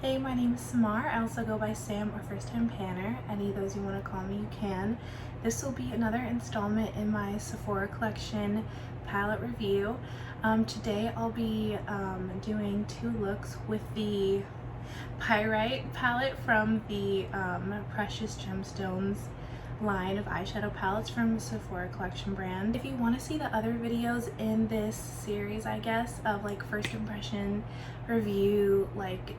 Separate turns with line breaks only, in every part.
Hey, my name is Samar. I also go by Sam or First Time Panner. Any of those you want to call me, you can. This will be another installment in my Sephora collection palette review. Today I'll be doing two looks with the Pyrite palette from the Precious Gemstones line of eyeshadow palettes from the Sephora collection brand. If you want to see the other videos in this series, I guess, of like first impression review, like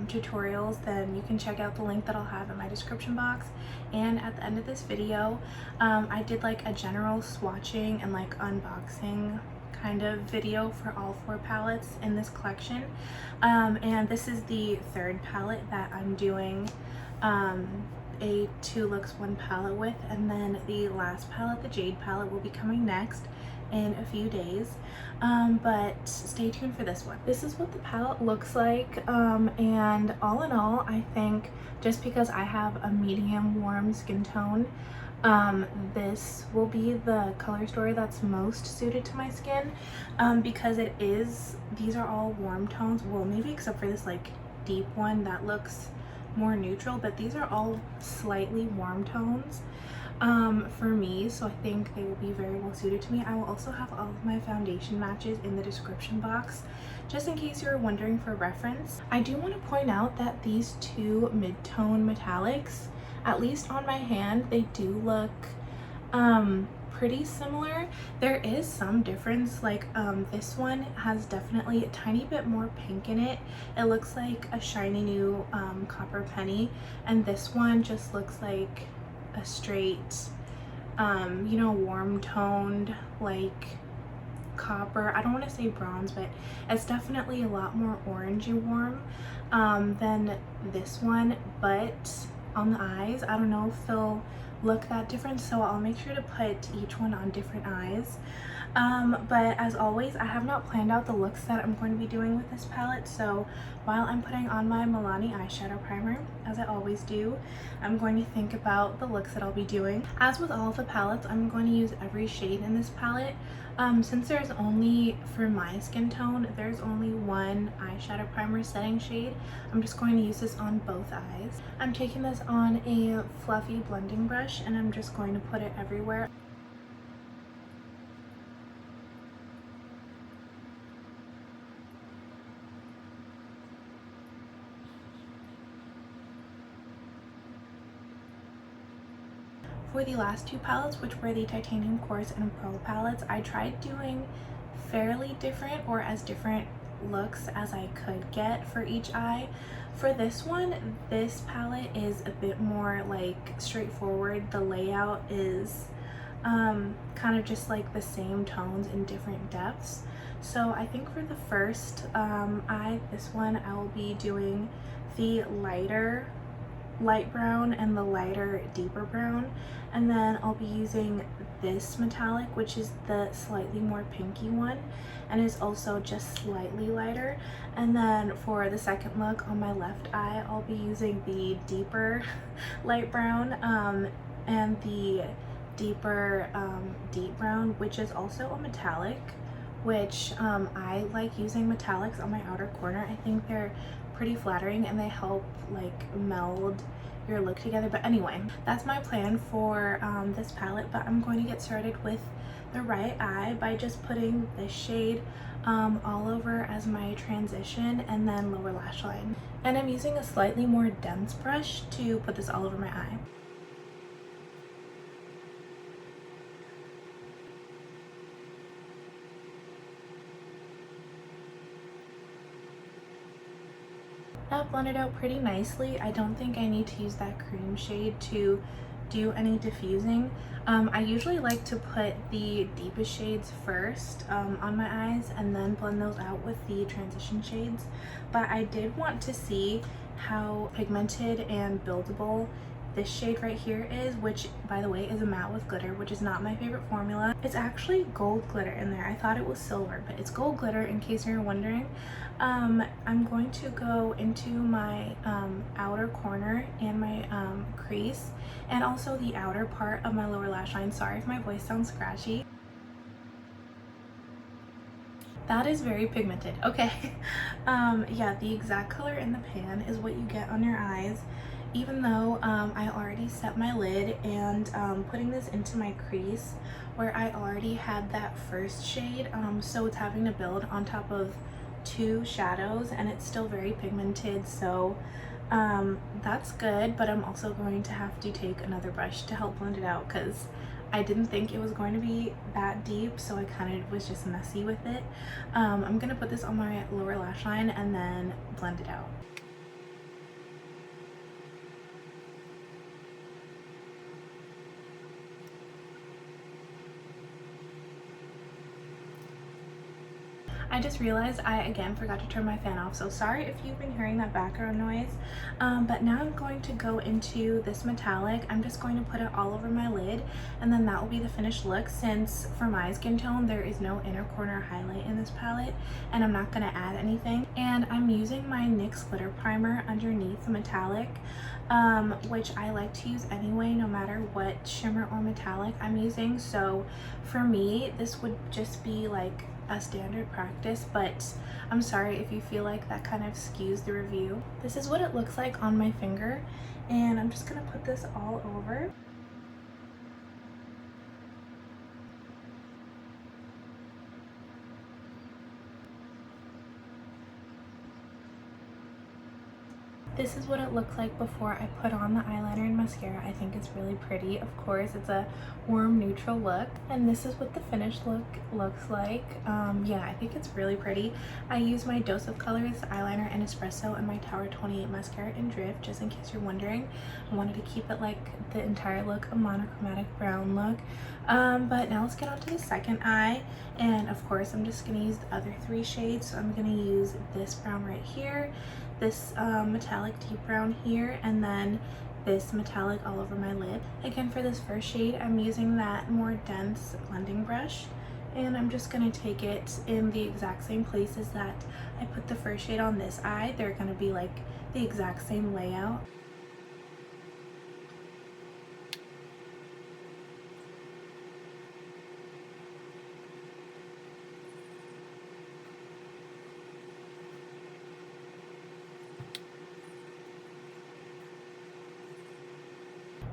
tutorials, then you can check out the link that I'll have in my description box. And at the end of this video, I did like a general swatching and like unboxing kind of video for all four palettes in this collection. And this is the third palette that I'm doing a two looks one palette with, and then the last palette, the Jade palette, will be coming next in a few days, but stay tuned for this one. This is what the palette looks like, and all in all, I think just because I have a medium warm skin tone, this will be the color story that's most suited to my skin, because these are all warm tones, well, maybe except for this like deep one that looks more neutral, but these are all slightly warm tones for me, so I think they will be very well suited to me. I will also have all of my foundation matches in the description box, just in case you're wondering for reference. I do want to point out that these two mid-tone metallics, at least on my hand, they do look pretty similar. There is some difference, like this one has definitely a tiny bit more pink in it. It looks like a shiny new copper penny, and this one just looks like a straight you know, warm toned like copper. I don't want to say bronze, but it's definitely a lot more orangey warm than this one. But on the eyes, I don't know if they'll look that different, so I'll make sure to put each one on different eyes. But as always, I have not planned out the looks that I'm going to be doing with this palette, so while I'm putting on my Milani eyeshadow primer, as I always do, I'm going to think about the looks that I'll be doing. As with all of the palettes, I'm going to use every shade in this palette. Since there's only, for my skin tone, there's only one eyeshadow primer setting shade, I'm just going to use this on both eyes. I'm taking this on a fluffy blending brush, and I'm just going to put it everywhere. For the last two palettes, which were the Titanium Quartz and Pearl palettes, I tried doing fairly different, or as different looks as I could get for each eye. For this one, this palette is a bit more like straightforward. The layout is kind of just like the same tones in different depths. So I think for the first eye, this one, I will be doing the lighter light brown and the lighter deeper brown, and then I'll be using this metallic, which is the slightly more pinky one and is also just slightly lighter. And then for the second look on my left eye, I'll be using the deeper light brown and the deeper deep brown, which is also a metallic, which I like using metallics on my outer corner. I think they're pretty flattering and they help like meld your look together. But anyway, that's my plan for this palette, but I'm going to get started with the right eye by just putting this shade all over as my transition and then lower lash line. And I'm using a slightly more dense brush to put this all over my eye. That blended out pretty nicely. I don't think I need to use that cream shade to do any diffusing. I usually like to put the deepest shades first on my eyes and then blend those out with the transition shades. But I did want to see how pigmented and buildable this shade right here is, which by the way is a matte with glitter, which is not my favorite formula. It's actually gold glitter in there. I thought it was silver, but it's gold glitter, in case you're wondering. I'm going to go into my outer corner and my crease, and also the outer part of my lower lash line. Sorry if my voice sounds scratchy. That is very pigmented. Okay. Yeah, the exact color in the pan is what you get on your eyes. Even though I already set my lid and putting this into my crease where I already had that first shade, so it's having to build on top of two shadows and it's still very pigmented, so that's good, but I'm also going to have to take another brush to help blend it out because I didn't think it was going to be that deep, so I kind of was just messy with it. I'm gonna put this on my lower lash line and then blend it out. I just realized I again forgot to turn my fan off, so sorry if you've been hearing that background noise. But now I'm going to go into this metallic. I'm just going to put it all over my lid, and then that will be the finished look, since for my skin tone there is no inner corner highlight in this palette and I'm not going to add anything. And I'm using my NYX glitter primer underneath the metallic, which I like to use anyway no matter what shimmer or metallic I'm using. So for me this would just be like a standard practice, but I'm sorry if you feel like that kind of skews the review. This is what it looks like on my finger, and I'm just gonna put this all over. This is what it looks like before I put on the eyeliner and mascara. I think it's really pretty. Of course, it's a warm neutral look. And this is what the finished look looks like. Yeah, I think it's really pretty. I use my Dose of Colors eyeliner and espresso and my Tower 28 mascara in Drift, just in case you're wondering. I wanted to keep it like the entire look a monochromatic brown look. But now let's get on to the second eye. And of course, I'm just gonna use the other three shades. So I'm gonna use this brown right here, this metallic deep brown here, and then this metallic all over my lid. Again, for this first shade, I'm using that more dense blending brush, and I'm just gonna take it in the exact same places that I put the first shade on this eye. They're gonna be like the exact same layout.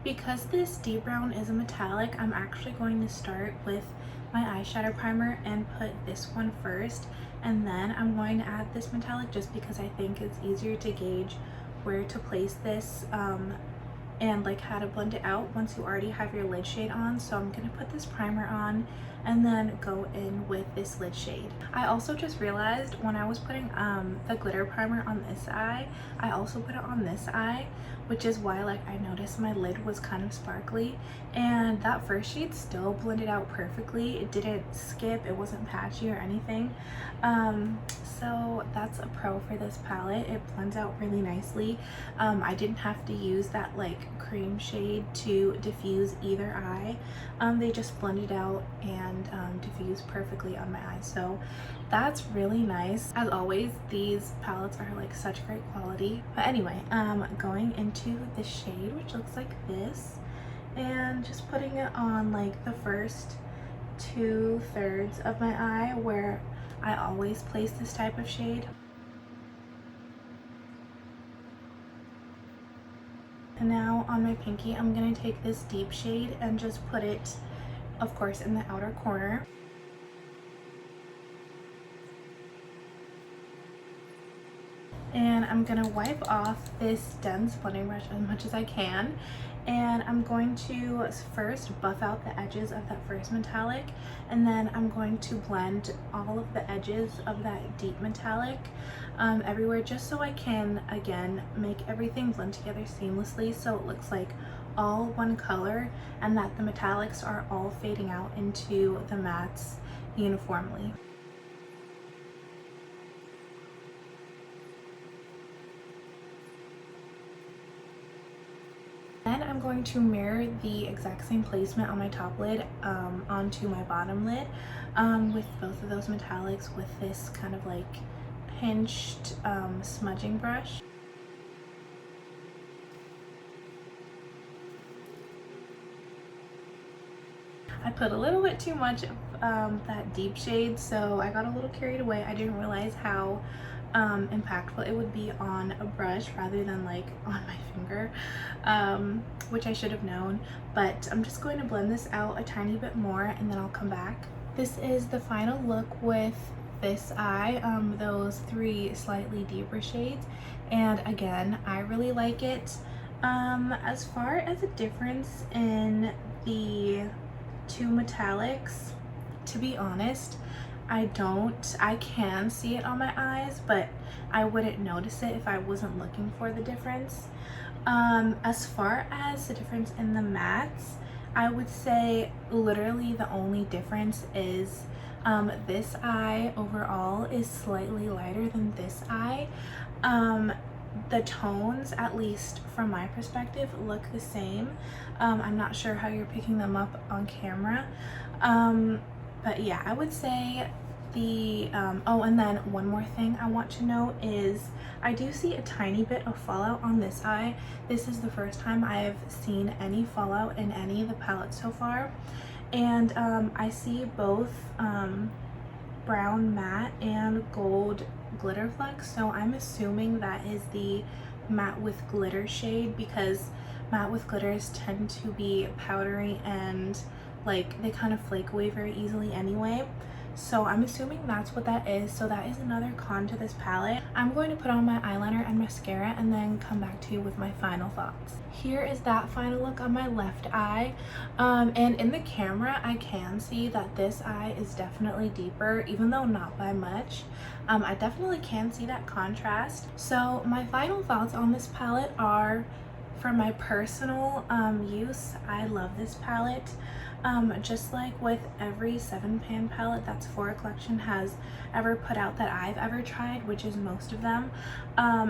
Because this deep brown is a metallic, I'm actually going to start with my eyeshadow primer and put this one first, and then I'm going to add this metallic just because I think it's easier to gauge where to place this and like how to blend it out once you already have your lid shade on. So I'm gonna put this primer on and then go in with this lid shade. I also just realized when I was putting the glitter primer on this eye, I also put it on this eye, which is why like I noticed my lid was kind of sparkly, and that first shade still blended out perfectly. It didn't skip, it wasn't patchy or anything. So that's a pro for this palette. It blends out really nicely. I didn't have to use that like cream shade to diffuse either eye. They just blended out and diffuse perfectly on my eyes, so that's really nice. As always, these palettes are like such great quality. But anyway, going into the shade, which looks like this, and just putting it on like the first 2/3 of my eye where I always place this type of shade. And now on my pinky, I'm gonna take this deep shade and just put it, of course, in the outer corner. And I'm gonna wipe off this dense blending brush as much as I can, and I'm going to first buff out the edges of that first metallic, and then I'm going to blend all of the edges of that deep metallic everywhere, just so I can again make everything blend together seamlessly so it looks like all one color and that the metallics are all fading out into the mattes uniformly. Then I'm going to mirror the exact same placement on my top lid onto my bottom lid with both of those metallics with this kind of like hinged smudging brush. I put a little bit too much that deep shade, so I got a little carried away. I didn't realize how impactful it would be on a brush rather than like on my finger, which I should have known. But I'm just going to blend this out a tiny bit more and then I'll come back. This is the final look with this eye, those 3 slightly deeper shades, and again, I really like it. As far as a difference in the 2 metallics, to be honest, I can see it on my eyes, but I wouldn't notice it if I wasn't looking for the difference. As far as the difference in the mattes, I would say literally the only difference is this eye overall is slightly lighter than this eye. The tones, at least from my perspective, look the same. I'm not sure how you're picking them up on camera. But yeah, I would say the, oh, and then one more thing I want to note is I do see a tiny bit of fallout on this eye. This is the first time I've seen any fallout in any of the palettes so far. And I see both brown matte and gold glitter flecks, so I'm assuming that is the matte with glitter shade, because matte with glitters tend to be powdery and like they kind of flake away very easily anyway. So I'm assuming that's what that is. So that is another con to this palette. I'm going to put on my eyeliner and mascara and then come back to you with my final thoughts. Here is that final look on my left eye. And in the camera, I can see that this eye is definitely deeper, even though not by much. I definitely can see that contrast. So my final thoughts on this palette are, for my personal use, I love this palette. Just like with every 7-pan palette that Sephora collection has ever put out that I've ever tried, which is most of them,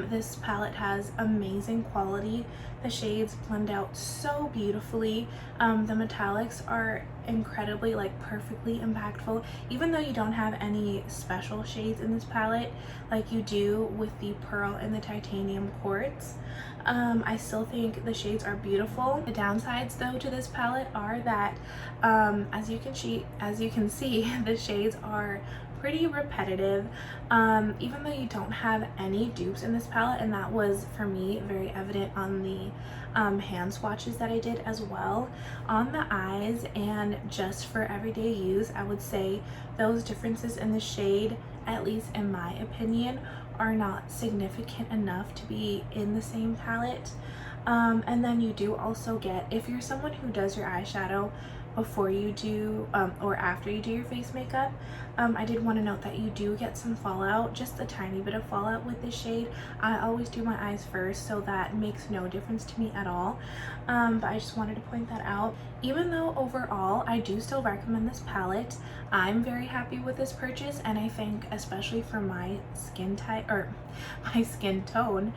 this palette has amazing quality. The shades blend out so beautifully. The metallics are incredibly, like, perfectly impactful, even though you don't have any special shades in this palette like you do with the pearl and the titanium quartz. I still think the shades are beautiful. The downsides though to this palette are that as you can see the shades are pretty repetitive, even though you don't have any dupes in this palette, and that was for me very evident on the hand swatches that I did as well. On the eyes and just for everyday use, I would say those differences in the shade, at least in my opinion, are not significant enough to be in the same palette. And then you do also get, if you're someone who does your eyeshadow before you do or after you do your face makeup, I did want to note that you do get some fallout, just a tiny bit of fallout with this shade. I always do my eyes first, so that makes no difference to me at all, but I just wanted to point that out. Even though overall I do still recommend this palette, I'm very happy with this purchase, and I think especially for my skin type, or my skin tone,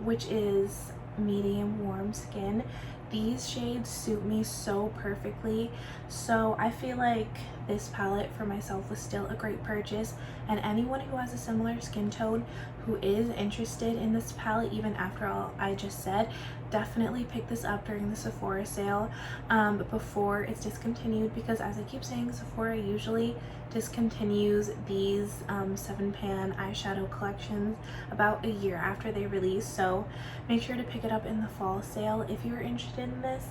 which is medium warm skin, these shades suit me so perfectly. So I feel like this palette for myself was still a great purchase, and anyone who has a similar skin tone who is interested in this palette, even after all I just said, definitely pick this up during the Sephora sale before it's discontinued, because as I keep saying, Sephora usually discontinues these 7-pan eyeshadow collections about a year after they release, so make sure to pick it up in the fall sale if you're interested in this.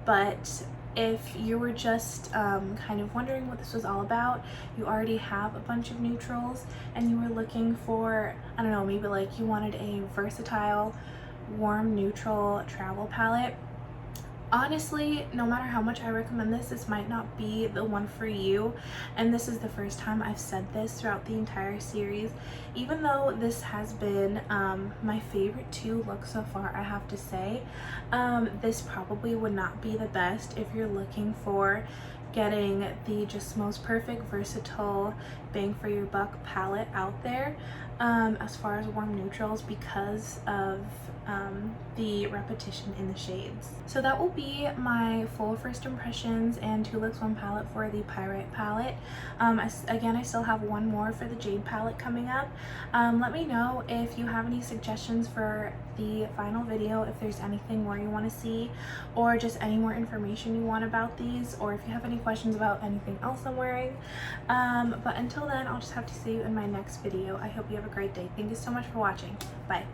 But if you were just kind of wondering what this was all about, you already have a bunch of neutrals and you were looking for, I don't know, maybe like you wanted a versatile warm neutral travel palette, honestly, no matter how much I recommend this, this might not be the one for you. And this is the first time I've said this throughout the entire series. Even though this has been my favorite 2 looks so far, I have to say, this probably would not be the best if you're looking for getting the just most perfect versatile bang for your buck palette out there. as far as warm neutrals because of the repetition in the shades. So that will be my full first impressions and 2 looks 1 palette for the Pyrite palette. Again, I still have one more for the Jade palette coming up. Let me know if you have any suggestions for the final video, if there's anything more you want to see, or just any more information you want about these, or if you have any questions about anything else I'm wearing. But until then, I'll just have to see you in my next video. I hope you have a great day. Thank you so much for watching. Bye.